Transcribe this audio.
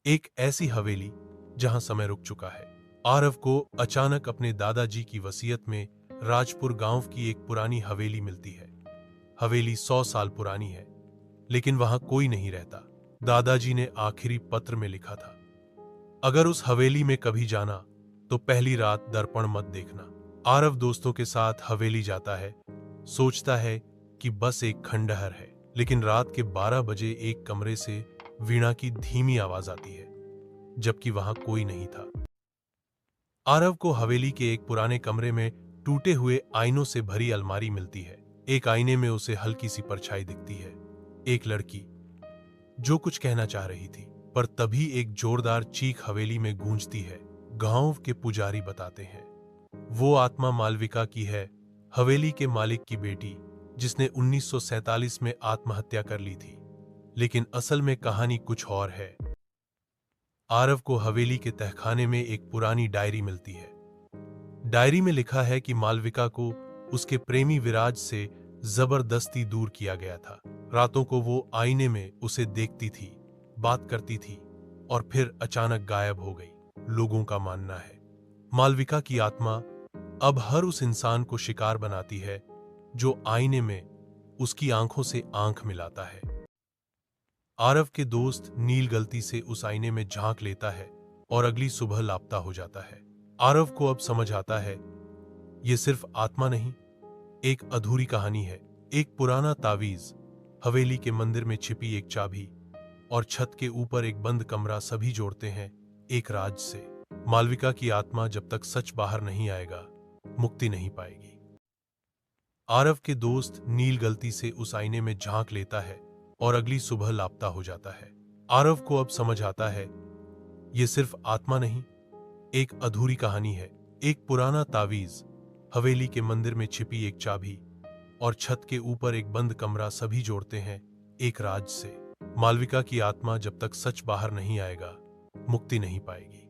एक ऐसी हवेली जहां समय रुक चुका है। आरव को अचानक अपने दादाजी की वसीयत में राजपुर गांव की एक पुरानी हवेली मिलती है। हवेली 100 साल पुरानी है, लेकिन वहां कोई नहीं रहता। दादाजी ने आखिरी पत्र में लिखा था, अगर उस हवेली में कभी जाना तो पहली रात दर्पण मत देखना। आरव दोस्तों के साथ हवेली जाता है, सोचता है कि बस एक खंडहर है, लेकिन रात के 12 बजे एक कमरे से वीणा की धीमी आवाज आती है, जबकि वहां कोई नहीं था। आरव को हवेली के एक पुराने कमरे में टूटे हुए आईनों से भरी अलमारी मिलती है। एक आईने में उसे हल्की सी परछाई दिखती है, एक लड़की जो कुछ कहना चाह रही थी। पर तभी एक जोरदार चीख हवेली में गूंजती है। गांव के पुजारी बताते हैं, वो आत्मा मालविका की है, हवेली के मालिक की बेटी, जिसने 1947 में आत्महत्या कर ली थी। लेकिन असल में कहानी कुछ और है। आरव को हवेली के तहखाने में एक पुरानी डायरी मिलती है। डायरी में लिखा है कि मालविका को उसके प्रेमी विराज से जबरदस्ती दूर किया गया था। रातों को वो आईने में उसे देखती थी, बात करती थी और फिर अचानक गायब हो गई। लोगों का मानना है मालविका की आत्मा अब हर उस इंसान को शिकार बनाती है जो आईने में उसकी आंखों से आंख मिलाता है। आरव के दोस्त नील गलती से उस आईने में झांक लेता है और अगली सुबह लापता हो जाता है। आरव को अब समझ आता है, ये सिर्फ आत्मा नहीं, एक अधूरी कहानी है। एक पुराना तावीज, हवेली के मंदिर में छिपी एक चाबी और छत के ऊपर एक बंद कमरा सभी जोड़ते हैं एक राज से। मालविका की आत्मा जब तक सच बाहर नहीं आएगा, मुक्ति नहीं पाएगी। आरव के दोस्त नील गलती से उस आईने में झांक लेता है और अगली सुबह लापता हो जाता है। आरव को अब समझ आता है, ये सिर्फ आत्मा नहीं, एक अधूरी कहानी है। एक पुराना तावीज, हवेली के मंदिर में छिपी एक चाबी और छत के ऊपर एक बंद कमरा सभी जोड़ते हैं एक राज से। मालविका की आत्मा जब तक सच बाहर नहीं आएगा, मुक्ति नहीं पाएगी।